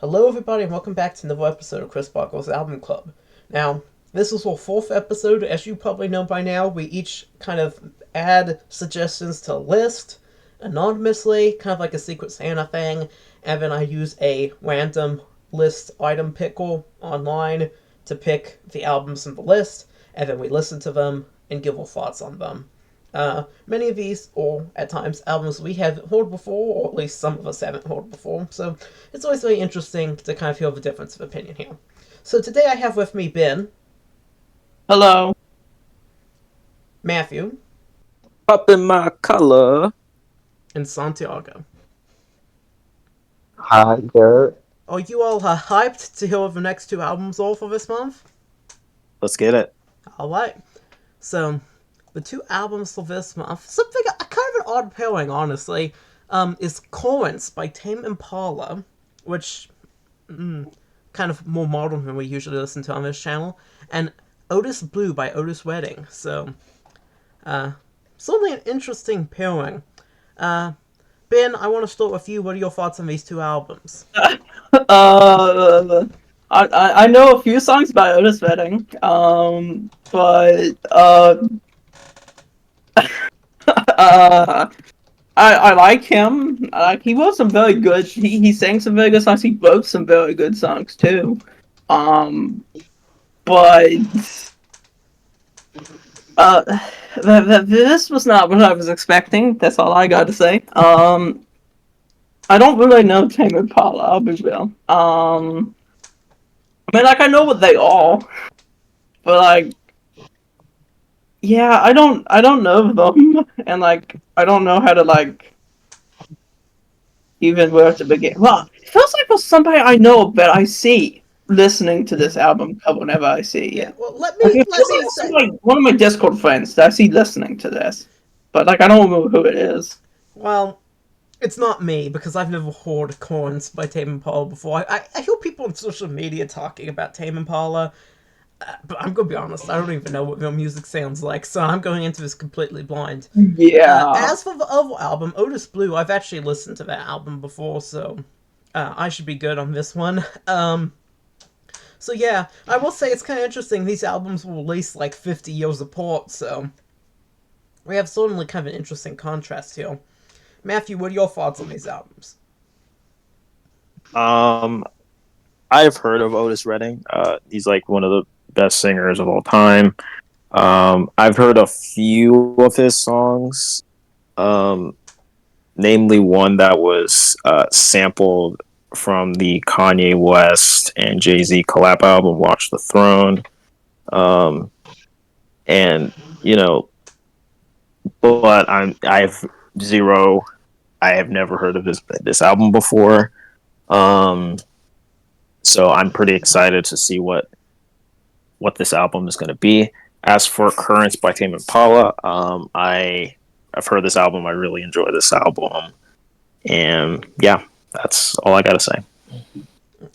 Hello, everybody, and welcome back to another episode of Chris Bottger's Album Club. Now, this is our fourth episode. As you probably know by now, we each kind of add suggestions to a list anonymously, kind of like a Secret Santa thing, and then I use a random list item picker online to pick the albums in the list, and then we listen to them and give our thoughts on them. Many of these, or at times, albums we have heard before, or at least some of us haven't heard before, so it's always very interesting to kind of hear the difference of opinion here. So today I have with me Ben, Hello. Matthew, Up in my color. and Santiago. Hi there. Are you all hyped to hear what the next two albums are for this month? Let's get it. Alright, so the two albums for this month, something kind of an odd pairing, honestly, is Currents by Tame Impala, which kind of more modern than we usually listen to on this channel, and Otis Blue by Otis Redding. So, certainly an interesting pairing. Ben, I want to start with you. What are your thoughts on these two albums? Uh, I know a few songs by Otis Redding. But uh, I like him. He wrote some very good. He sang some very good songs. He wrote some very good songs too. Um, but uh, this was not what I was expecting. That's all I got to say. I don't really know Tame Impala. I'll be real. I mean, like I know what they are, but like, yeah, I don't know them, and like, I don't know how to like even where to begin. Well, it feels like there's somebody I know that I see listening to this album cover whenever I see Yeah, it. well, let Like, me it let feels me like say. somebody, one of my Discord friends that I see listening to this, but like, I don't know who it is. Well, it's not me because I've never heard Corns by Tame Impala before. I hear people on social media talking about Tame Impala, but I'm gonna be honest, I don't even know what their music sounds like, so I'm going into this completely blind. Yeah. As for the other album, Otis Blue, I've actually listened to that album before, so I should be good on this one. So yeah, I will say it's kind of interesting. These albums were released like 50 years apart, so we have certainly kind of an interesting contrast here. Matthew, what are your thoughts on these albums? Um, I've heard of Otis Redding. He's like one of the best singers of all time. I've heard a few of his songs, um, namely one that was sampled from the Kanye West and Jay-Z collab album, Watch the Throne. Um, and you know, but I've zero. I have never heard of this album before. Um, so I'm pretty excited to see what this album is going to be. As for Currents by Tame Impala, I've heard this album. I really enjoy this album, and yeah, that's all I got to say.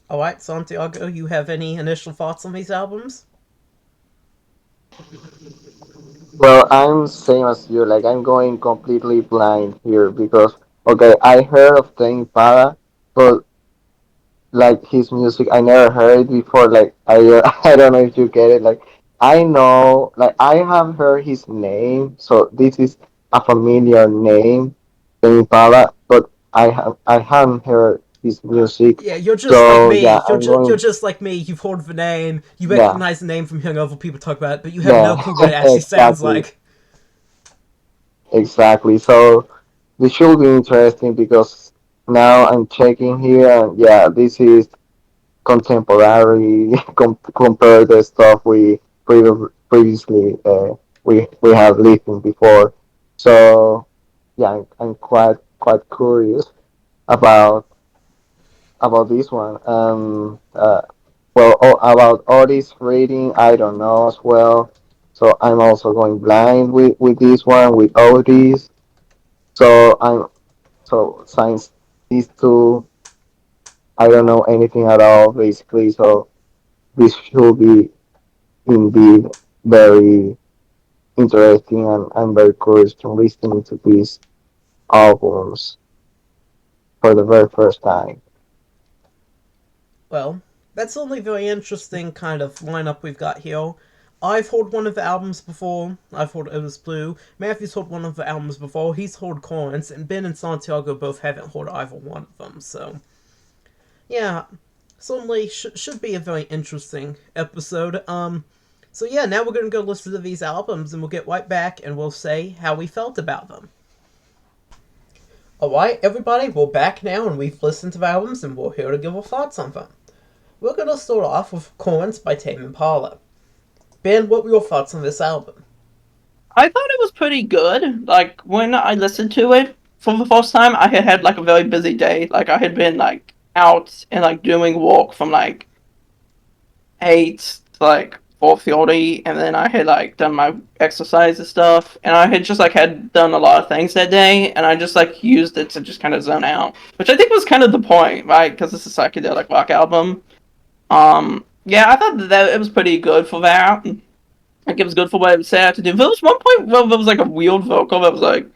Alright, Santiago, you have any initial thoughts on these albums? Well, I'm same as you. Like I'm going completely blind here because okay, I heard of Tame Impala, but like his music, I never heard it before. Like I, I don't know if you get it. Like I know, like I have heard his name, so this is a familiar name, Tame Impala, but I haven't heard his music. Yeah, you're just like So me. yeah, I'm You're going. just like me. You've heard the name, you Yeah, recognize the name from hearing other people talk about it, but you have no yeah, clue what it actually sounds exactly. like. Exactly. So this should be interesting because now I'm checking here, and yeah, this is contemporary compared the stuff we previously we have listened before. So yeah, I'm quite curious about this one. Well, about Otis reading, I don't know as well. So I'm also going blind with this one with Otis. So I'm so since these two, I don't know anything at all basically. So this should be indeed very interesting, and I'm very curious to listening to these albums for the very first time. Well, that's only very interesting kind of lineup we've got here. I've heard one of the albums before. I've heard Otis Blue. Matthew's heard one of the albums before. He's heard Collins, and Ben and Santiago both haven't heard either one of them. So, yeah, certainly should be a very interesting episode. So yeah, now we're gonna go listen to these albums, and we'll get right back, and we'll say how we felt about them. Alright, everybody, we're back now, and we've listened to the albums, and we're here to give our thoughts on them. We're gonna start off with Collins by Tame Impala. Ben, what were your thoughts on this album? I thought it was pretty good. Like when I listened to it for the first time, I had had like a very busy day. Like I had been like out and like doing work from like 8 to like 4:30, and then I had like done my exercise and stuff, and I had just like had done a lot of things that day, and I just like used it to just kind of zone out, which I think was kind of the point, right? Because it's a psychedelic rock album. Yeah, I thought that it was pretty good for that. Like it was good for what it set out to do. There was one point where there was like a weird vocal that was like,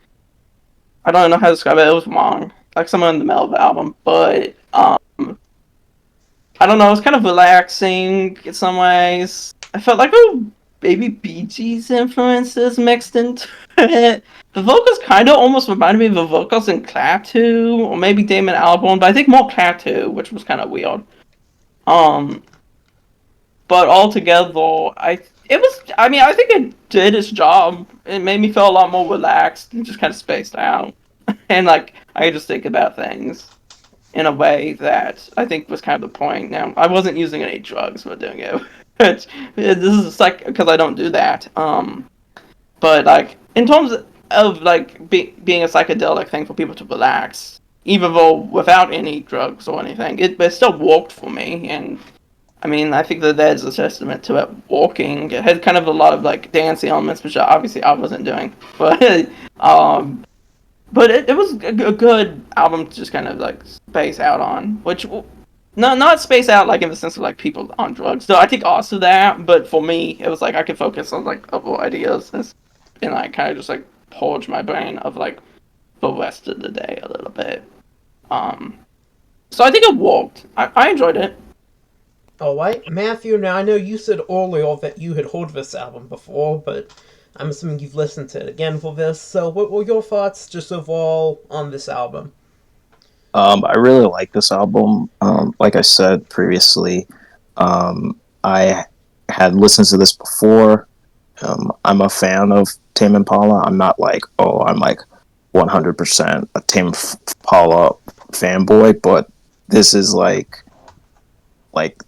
I don't know how to describe it. It was wrong, like somewhere in the middle of the album, but I don't know. It was kind of relaxing in some ways. I felt like maybe Bee Gees influences mixed into it. The vocals kind of almost reminded me of the vocals in Clap 2, or maybe Damon Albarn, but I think more Clap 2, which was kind of weird. Um, but altogether, I mean, I think it did its job. It made me feel a lot more relaxed and just kind of spaced out, and like I could just think about things in a way that I think was kind of the point. Now, I wasn't using any drugs while doing it. Which, this is like because I don't do that. But like in terms of like being a psychedelic thing for people to relax, even though without any drugs or anything, it still worked for me. And I mean, I think that's a testament to it working. It had kind of a lot of like dancing elements, which obviously I wasn't doing, but um, it was a good album to just kind of like space out on, which no, not space out like in the sense of like people on drugs. So I think also that, but for me, it was like I could focus on like other ideas and like kind of just like purge my brain of like the rest of the day a little bit. Um, so I think it worked. I enjoyed it. Alright, Matthew, now I know you said earlier that you had heard this album before, but I'm assuming you've listened to it again for this, so what were your thoughts just overall on this album? I really like this album. Like I said previously, I had listened to this before. I'm a fan of Tame Impala. I'm not like, oh, I'm like 100% a Tame Impala fanboy, but this is like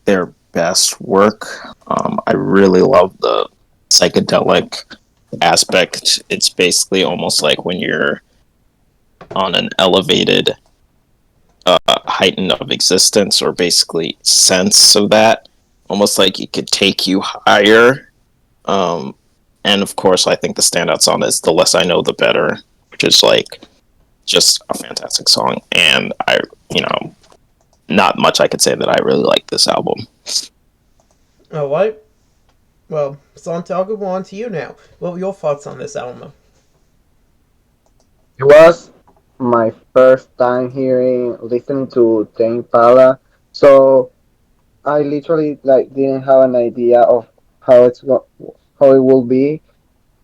their best work. I really love the psychedelic aspect. It's basically almost like when you're on an elevated heighten of existence, or basically sense of that, almost like it could take you higher. um, and of course I think the standout song is The Less I Know the Better, which is like just a fantastic song, and I, you know, not much I could say that I really like this album. Alright, well, Santiago, we're on to you now. What were your thoughts on this album? It was my first time hearing, listening to Tame Impala, so I literally like didn't have an idea of how how it will be.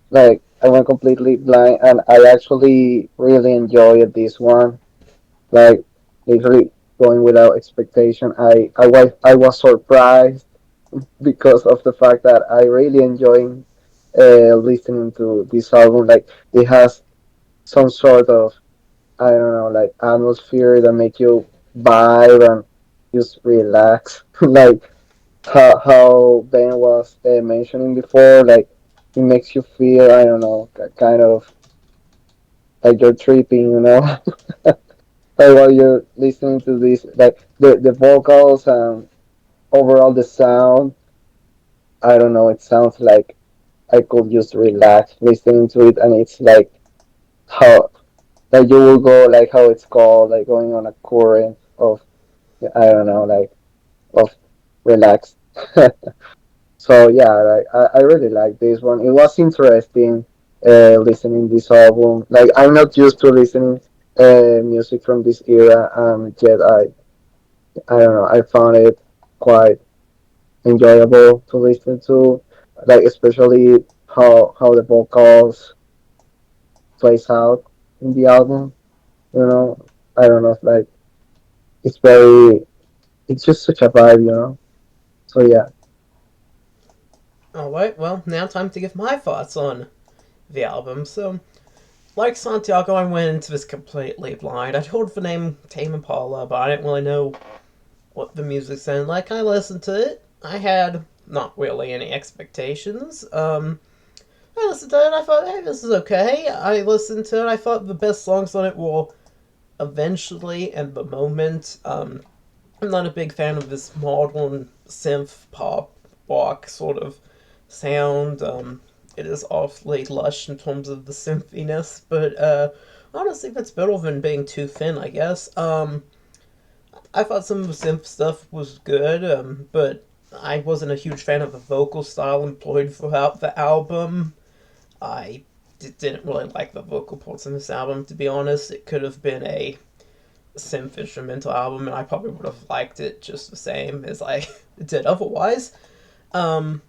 Like I went completely blind, and I actually really enjoyed this one. Like literally going without expectation. I was surprised because of the fact that I really enjoying listening to this album. Like it has some sort of, I don't know, like atmosphere that make you vibe and just relax. Like how Ben was mentioning before, like it makes you feel, I don't know, kind of like you're tripping, you know. Like while you're listening to this, like the vocals and overall the sound, I don't know, it sounds like I could just relax listening to it, and it's how like you will go, like how it's called, like going on a current of, I don't know, like of relaxed. So yeah, like, I really like this one. It was interesting listening this album. Like I'm not used to listening music from this era, yet I don't know. I found it. quite enjoyable to listen to, like especially how the vocals plays out in the album. You know, I don't know, like it's very, it's just such a vibe, you know. So yeah, Alright, well, now time to give my thoughts on the album. So, like Santiago, I went into this completely blind. I'd heard the name Tame Impala, but I didn't really know what the music sounded like. I listened to it. I had not really any expectations. I listened to it and I thought, hey, this is okay. I listened to it. I thought the best songs on it were Eventually and The Moment. I'm not a big fan of this modern synth pop rock sort of sound. It is awfully lush in terms of the synthiness, but honestly, that's better than being too thin, I guess. I thought some of the synth stuff was good, but I wasn't a huge fan of the vocal style employed throughout the album. I didn't really like the vocal parts in this album, to be honest. It could have been a synth instrumental album, and I probably would have liked it just the same as I did otherwise. Um,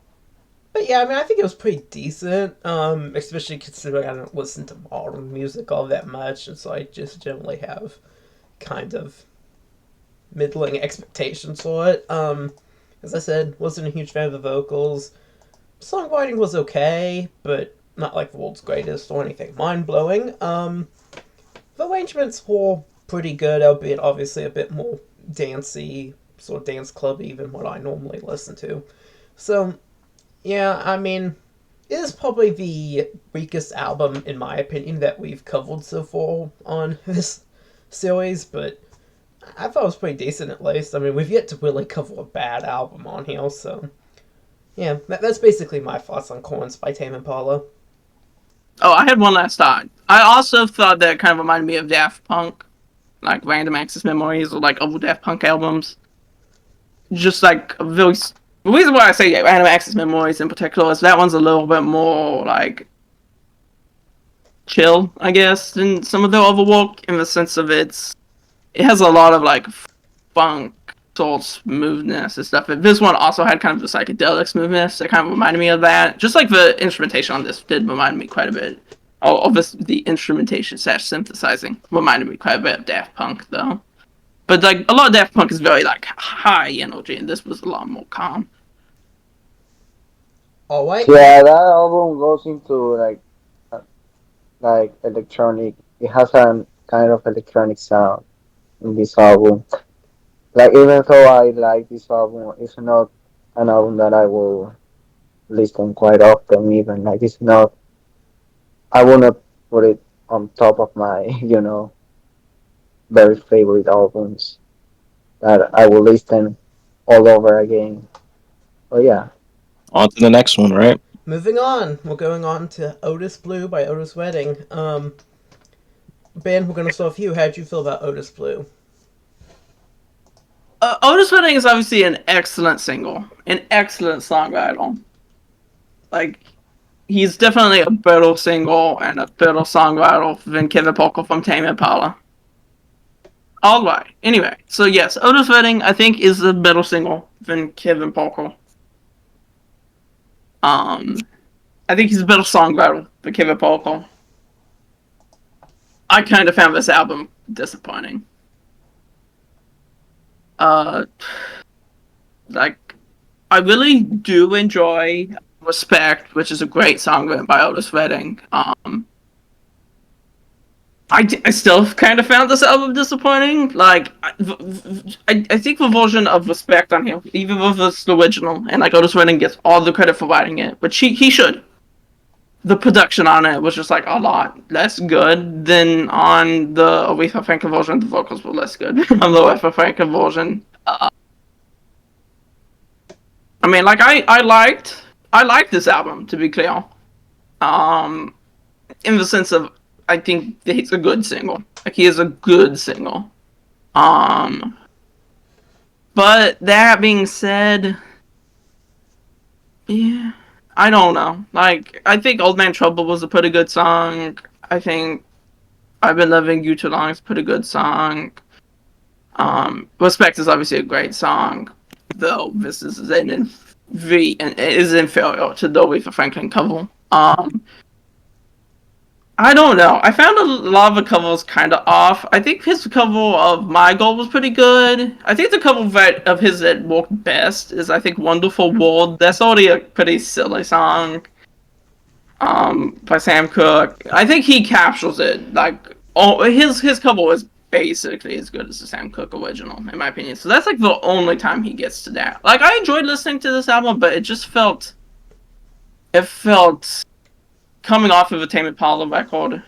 but yeah, I mean, I think it was pretty decent, especially considering I don't listen to modern music all that much, and so I just generally have kind of middling expectations for it. As I said, wasn't a huge fan of the vocals. Songwriting was okay, but not like the world's greatest or anything mind blowing. The arrangements were pretty good, albeit obviously a bit more dancey, sort of dance clubby than what I normally listen to. So, yeah, I mean, it is probably the weakest album, in my opinion, that we've covered so far on this series, but I thought it was pretty decent at least. I mean, we've yet to really cover a bad album on here, so yeah, that's basically my thoughts on Corns by Tame Impala. Oh, I had one last thought. I also thought that kind of reminded me of Daft Punk, like Random Access Memories or like old Daft Punk albums. Just like a really. The reason why I say Random Access Memories in particular is that one's a little bit more like chill, I guess, than some of the other work in the sense of it has a lot of like funk, soul smoothness and stuff. But this one also had kind of the psychedelic smoothness that kind of reminded me of that. Just like the instrumentation on this did remind me quite a bit. Oh, the instrumentation / synthesizing reminded me quite a bit of Daft Punk though. But like a lot of Daft Punk is very like high energy, and this was a lot more calm. Alright, yeah, that album goes into uh, like electronic. It has a kind of electronic sound in this album. Like even though I like this album, it's not an album that I will listen quite often. Even like it's not, I will not put it on top of my very favorite albums that I will listen all over again. But yeah, On to the next one, right? moving on. We're going on to Otis Blue by Otis Redding. Ben, we're going to start with you. How'd you feel about Otis Blue? Otis Redding is obviously an excellent single, an excellent songwriter. Like he's definitely a better single and a better songwriter than Kevin Parker from Tame Impala. All right. Anyway, so yes, Otis Redding I think is a better single than Kevin Parker. I think he's a better songwriter than Kevin Parker. I kind of found this album disappointing. Uh, like I really do enjoy Respect, which is a great song written by Otis Redding. I still kind of found this album disappointing. Like, I think the version of Respect on here, even if it's the original, and like Otis Redding gets all the credit for writing it, which he should. The production on it was just like a lot less good than on the Aretha Franklin version. The vocals were less good on the Aretha Franklin version. I mean, like I liked this album, to be clear. Um, in the sense of I think that he's a good single. Like he is a good single. Um, but that being said, yeah, I don't know. Like I think Old Man Trouble was a pretty good song. I think I've Been Loving You Too Long is a pretty good song. Respect is obviously a great song. though this is is inferior to the Aretha Franklin cover. I don't know. I found a lot of the covers kind of off. I think his cover of My Goal was pretty good. I think the cover of his that worked best is, I think, Wonderful World. That's already a pretty silly song. By Sam Cooke. I think he captures it. Like, his cover is basically as good as the Sam Cooke original, in my opinion. So that's like the only time he gets to that. Like, I enjoyed listening to this album, but it felt coming off of a Tame Impala record,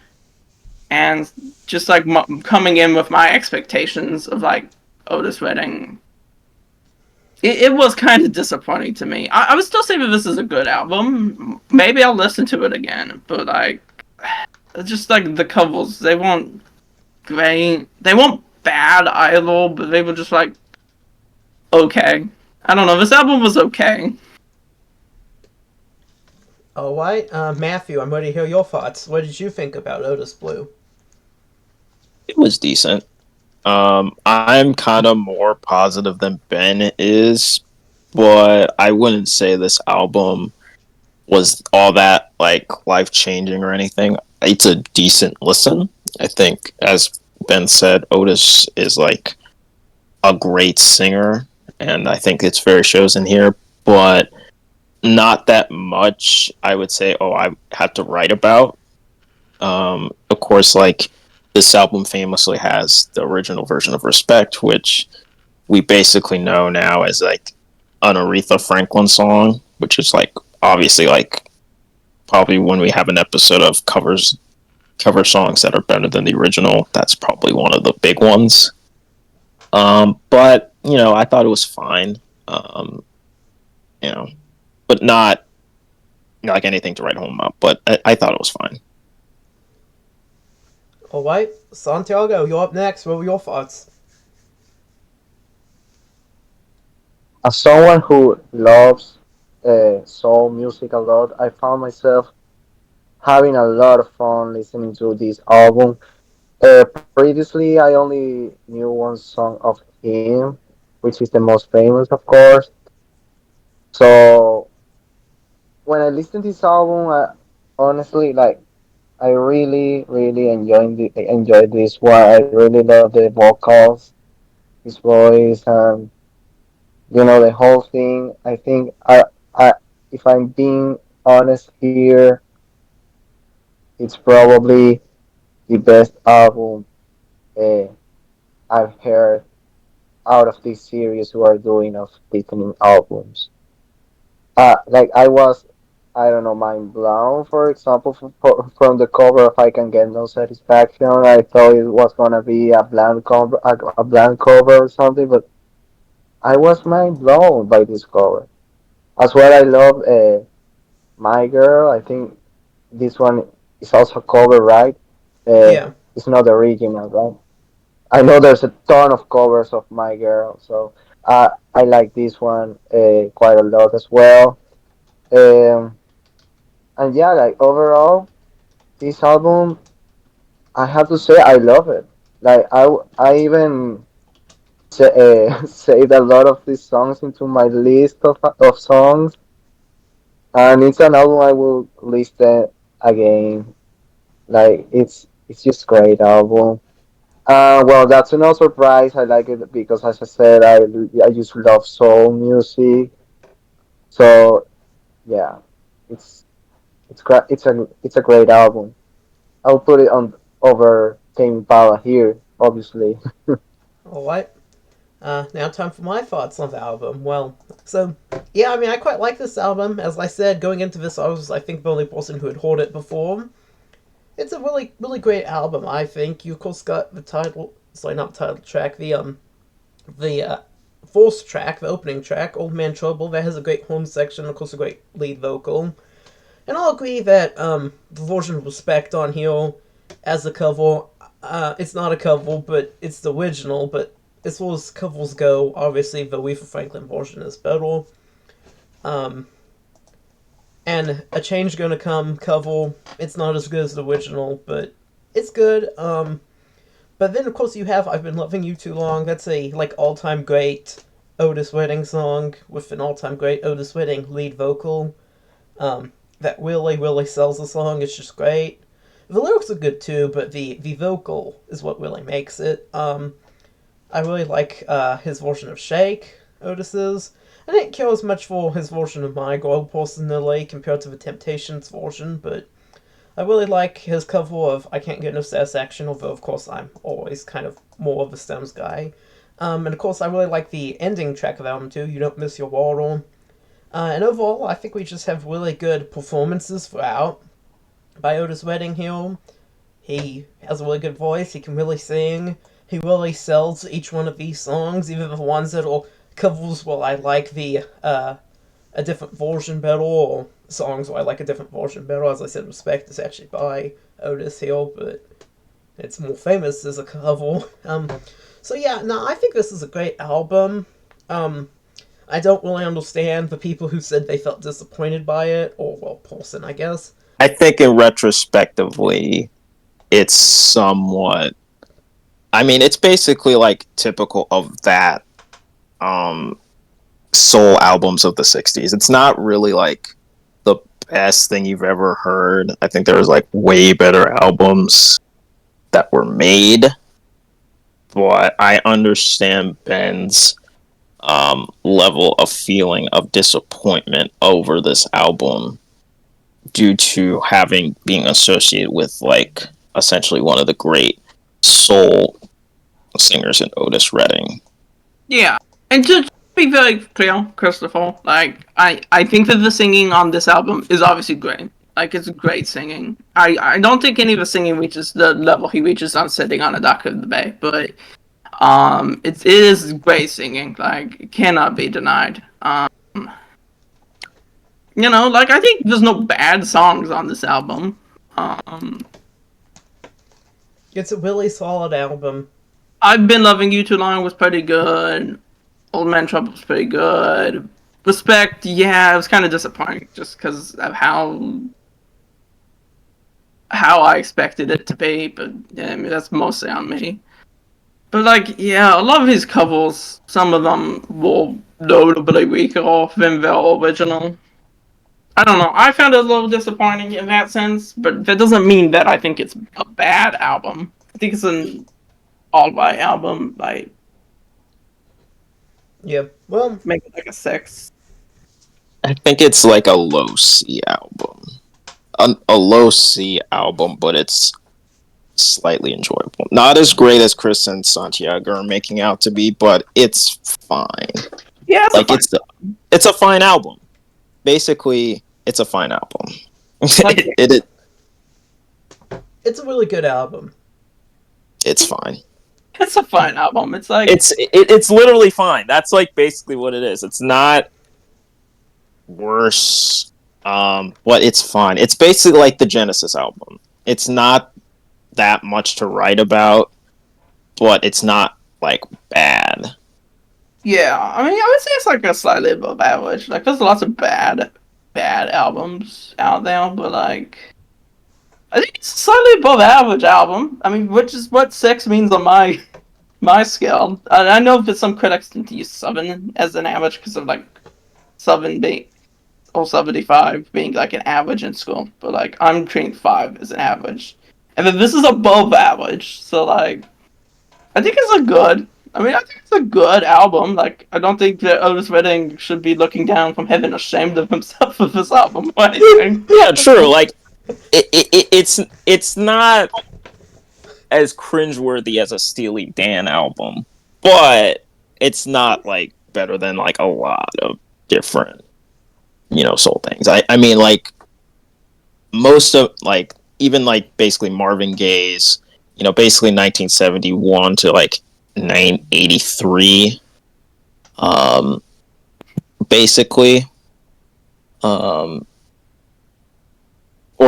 and just like coming in with my expectations of like Otis Redding. It was kind of disappointing to me. I would still say that this is a good album. Maybe I'll listen to it again, but like, just like the covers, they weren't great. They weren't bad either, but they were just like okay. I don't know. This album was okay. All right, Matthew, I'm ready to hear your thoughts. What did you think about Otis Blue? It was decent. I'm kind of more positive than Ben is, but I wouldn't say this album was all that like life changing or anything. It's a decent listen. I think, as Ben said, Otis is like a great singer, and I think it's very shows in here, but not that much. I would say, oh, I had to write about. Of course, like this album famously has the original version of Respect, which we basically know now as like an Aretha Franklin song, which is like obviously like probably when we have an episode of cover songs that are better than the original, that's probably one of the big ones. But you know, I thought it was fine. You know, but not like anything to write home about. But I thought it was fine. All right, Santiago, you're up next. What were your thoughts? As someone who loves soul music a lot, I found myself having a lot of fun listening to this album. Previously, I only knew one song of him, which is the most famous, of course. So when I listened to this album, honestly, like I really, really enjoyed this one. I really love the vocals, his voice, and the whole thing. I think if I'm being honest here, it's probably the best album uh, I've heard out of this series we are doing of listening albums. Like I don't know, mind blown. For example, from the cover of "I Can Get No Satisfaction," I thought it was gonna be a blank cover or something, but I was mind blown by this cover. As well, I love "My Girl." I think this one is also a cover, right? Yeah. It's not the original, right? I know there's a ton of covers of "My Girl," so I like this one quite a lot as well. Um, and yeah, like overall, this album, I have to say I love it. Like I even saved a lot of these songs into my list of songs, and it's an album I will listen again. Like it's just great album. Well, that's no surprise. I like it because, as I said, I just love soul music. So yeah, it's it's a great album. I'll put it on over Tame Impala here, obviously. All right. Now time for my thoughts on the album. Well, so yeah, I mean, I quite like this album. As I said, going into this, I was, I think, the only person who had heard it before. It's a really, really great album. I think you of course got the title, sorry, not the title track, the fourth track, the opening track, "Old Man Trouble." That has a great horn section, of course, a great lead vocal. And I'll agree that the version of Respect on here as a cover, it's not a cover, but it's the original. But as far as covers go, obviously the Aretha Franklin version is better. Um, and A Change Gonna Come cover, it's not as good as the original, but it's good. But then of course you have I've Been Loving You Too Long. That's a like all time great. Otis Redding song with an all-time great Otis Redding lead vocal. That really sells the song. It's just great. The lyrics are good too, but the vocal is what really makes it. I really like his version of Shake, Otis's. I didn't care as much for his version of My Girl personally compared to the Temptations version, but I really like his cover of I Can't Get No Satisfaction, although of course I'm always kind of more of a Stones guy. And of course I really like the ending track of the album too, You Don't Miss Your Water. And overall, I think we just have really good performances throughout by Otis Redding here. He has a really good voice, he can really sing, he really sells each one of these songs, even the ones that are covers where I like the a different version better, or songs where I like a different version better. As I said, Respect is actually by Otis here, but it's more famous as a cover. So yeah, no, I think this is a great album. I don't really understand the people who said they felt disappointed by it, or well, Paulson, I guess. I think in retrospectively, it's somewhat. I mean, it's basically like typical of that soul albums of the 60s. It's not really like the best thing you've ever heard. I think there's like way better albums that were made, but I understand Ben's level of feeling of disappointment over this album due to having being associated with like essentially one of the great soul singers in Otis Redding. Yeah, and to be very clear, Christopher, like I think that the singing on this album is obviously great. Like it's great singing. I don't think any of the singing reaches the level he reaches on Sitting on a Dock of the Bay, but it is great singing. Like it cannot be denied. You know, like I think there's no bad songs on this album. It's a really solid album. I've Been Loving You Too Long was pretty good. Old Man Trouble was pretty good. Respect, yeah, it was kind of disappointing just because of how I expected it to be, but yeah, I mean, that's mostly on me. But like, yeah, a lot of his covers, some of them were notably weaker than the original. I don't know. I found it a little disappointing in that sense, but that doesn't mean that I think it's a bad album. I think it's an all-right album. Like, Yeah, well, make it like a 6. I think it's like a low C album. A low C album, but it's slightly enjoyable. Not as great as Chris and Santiago are making out to be, but it's fine. Yeah, it's a fine album. Basically, it's a fine album. it it's a really good album. It's fine. It's a fine album. It's like it's literally fine. That's like basically what it is. It's not worse, but it's fine. It's basically like the Genesis album. It's not that much to write about, but it's not like bad. yeah. I mean, I would say it's like a slightly above average. Like, there's lots of bad albums out there, but like, I think it's a slightly above average album. I mean, which is what 6 means on my scale. I know that some critics tend to use 7 as an average because of like 7 being or 75 being like an average in school, but like I'm treating 5 as an average, and then this is above average. So like, I think it's a good. I mean, I think it's a good album. Like, I don't think that Otis Redding should be looking down from heaven, ashamed of himself with this album or anything. Yeah, true. Like, it's not as cringeworthy as a Steely Dan album, but it's not like better than like a lot of different, soul things. I mean, like most of like even like basically Marvin Gaye's, basically 1971 to like 983, basically, or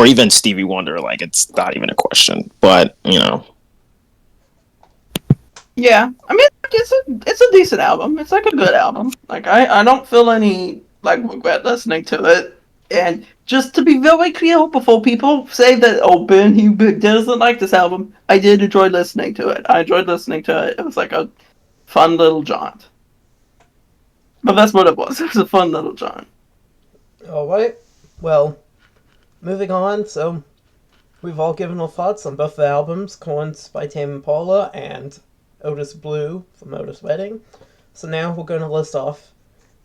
even Stevie Wonder. Like it's not even a question, but Yeah, I mean, it's a decent album. It's like a good album. Like I don't feel any like regret listening to it. And just to be very clear, before people say that Ben he doesn't like this album, I did enjoy listening to it. I enjoyed listening to it. It was like a fun little jaunt. But that's what it was. It was a fun little John. Alright, well, moving on, so we've all given our thoughts on both the albums, Corns by Tame Impala and Otis Blue from Otis Redding. So now we're going to list off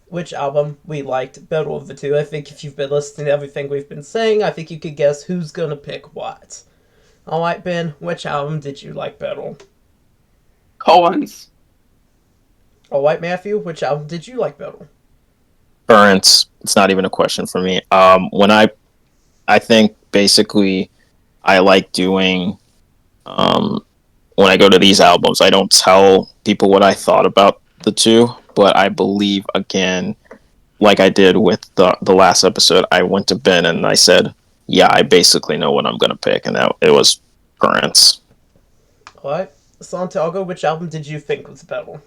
which album we liked better of the two. I think if you've been listening to everything we've been saying, I think you could guess who's going to pick what. Alright, Ben, which album did you like better? Collins. Alright, Matthew, which album did you like better? Currents. It's not even a question for me. When I think basically I like doing when I go to these albums, I don't tell people what I thought about the two, but I believe again, like I did with the last episode, I went to Ben and I said, "Yeah, I basically know what I'm gonna pick," and that it was Currents. Alright, Santiago, which album did you think was better?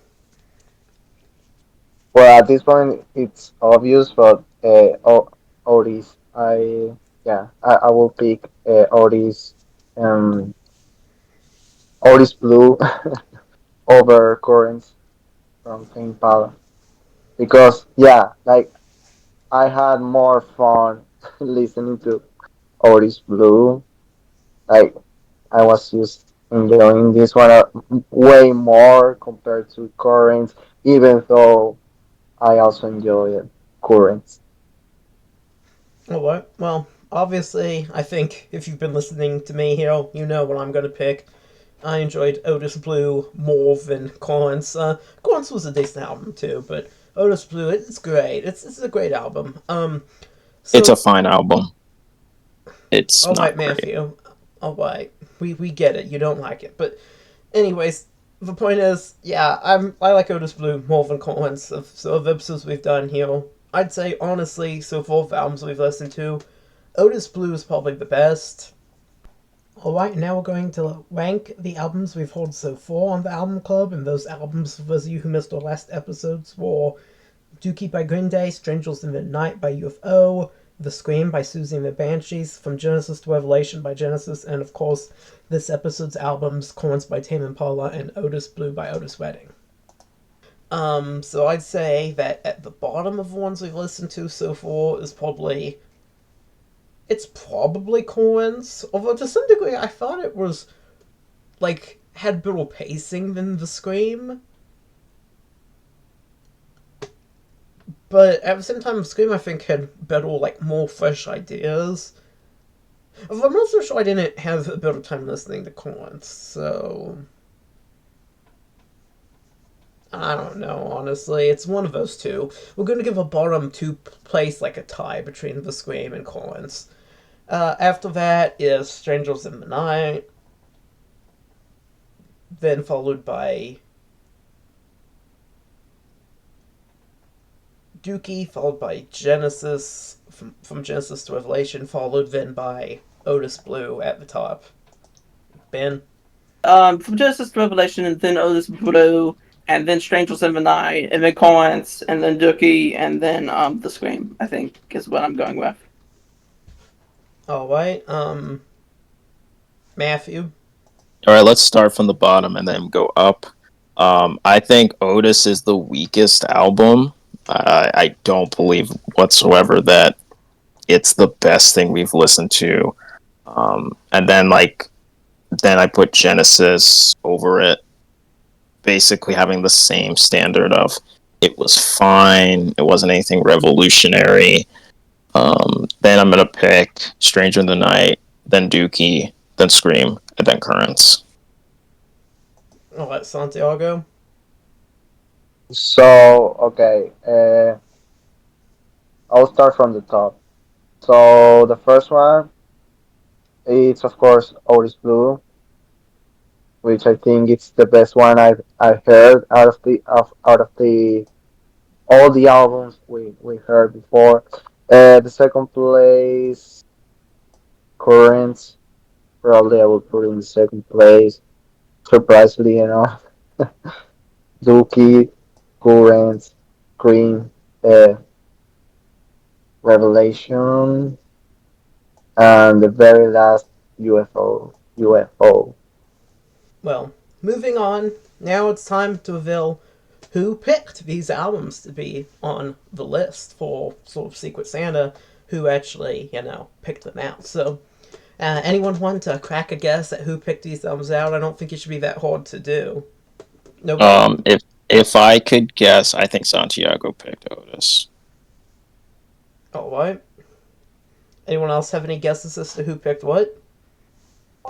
Well, at this point, it's obvious, but Otis, I will pick um, Otis Blue over Currents from TAME IMPALA because like I had more fun listening to Otis Blue. Like I was just enjoying this one way more compared to Currents, even though I also enjoy Currents. Alright, well, obviously, I think if you've been listening to me here, you know what I'm going to pick. I enjoyed Otis Blue more than Corns. Corns was a decent album too, but Otis Blue, it's great. It's a great album. It's a So, fine album. It's alright, not great. Matthew. Alright, we get it. You don't like it, but anyways, the point is, yeah, I like Otis Blue more than Corns. Of episodes we've done here, I'd say honestly, so for all the albums we've listened to, Otis Blue is probably the best. Alright, now we're going to rank the albums we've heard so far on the album club, and those albums, for those of you who missed our last episodes, were Dookie by Green Day, Strangers in the Night by UFO, The Scream by Susie and the Banshees, From Genesis to Revelation by Genesis, and of course, this episode's albums, Corns by Tame Impala and Otis Blue by Otis Redding. So I'd say that at the bottom of the ones we've listened to so far is probably it's probably Corns. Although to some degree I thought it was like had better pacing than The Scream. But at the same time Scream I think had better like more fresh ideas. Although I'm not so sure I didn't have a better time listening to Corns, so I don't know, honestly. It's one of those two. We're gonna give a bottom two place like a tie between The Scream and Corns. After that is Strangers in the Night, then followed by Dookie, followed by Genesis, from Genesis to Revelation, followed then by Otis Blue at the top. Ben? From Genesis to Revelation, and then Otis Blue, and then Strangers in the Night, and then Collins, and then Dookie, and then The Scream, I think, is what I'm going with. Alright, Matthew? All right, let's start from the bottom and then go up. I think Otis is the weakest album. I don't believe whatsoever that it's the best thing we've listened to. And then I put Genesis over it, basically having the same standard of it was fine, it wasn't anything revolutionary. Then I'm gonna pick Stranger in the Night, then Dookie, then Scream, and then Currents. Alright, Santiago? So okay, I'll start from the top. So the first one, it's of course Otis Blue, which I think it's the best one I've heard out of the all the albums we heard before. The second place, Currents, probably I would put in the second place. Surprisingly, Dookie, Currents, Green, uh, Revelation, and the very last UFO. Well, moving on. Now it's time to reveal who picked these albums to be on the list for sort of Secret Santa, who actually, picked them out. So, anyone want to crack a guess at who picked these albums out? I don't think it should be that hard to do. Nobody? If I could guess, I think Santiago picked Otis. Alright. Anyone else have any guesses as to who picked what?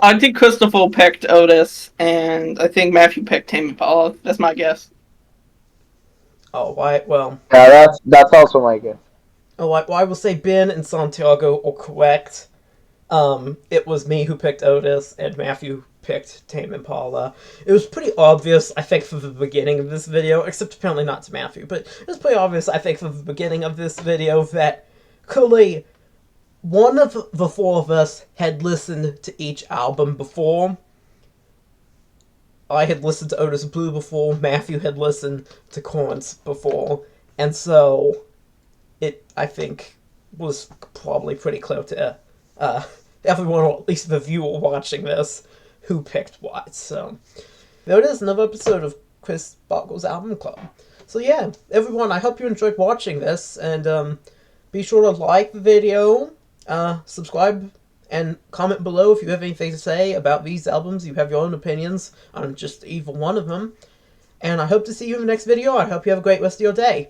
I think Christopher picked Otis, and I think Matthew picked Tame Impala. That's my guess. Alright, well. Yeah, that's also my guess. Alright, well, I will say Ben and Santiago are correct. It was me who picked Otis, and Matthew picked Tame Impala. It was pretty obvious, I think, from the beginning of this video, except apparently not to Matthew, but it was pretty obvious, I think, from the beginning of this video that clearly one of the four of us had listened to each album before. I had listened to Otis Blue before, Matthew had listened to Corns before, and so it, I think, was probably pretty clear to everyone, or at least the viewer watching this, who picked what. So there it is, another episode of Chris Bottger's Album Club. So yeah, everyone, I hope you enjoyed watching this, and be sure to like the video, subscribe, and comment below if you have anything to say about these albums. You have your own opinions on just either one of them. And I hope to see you in the next video. I hope you have a great rest of your day.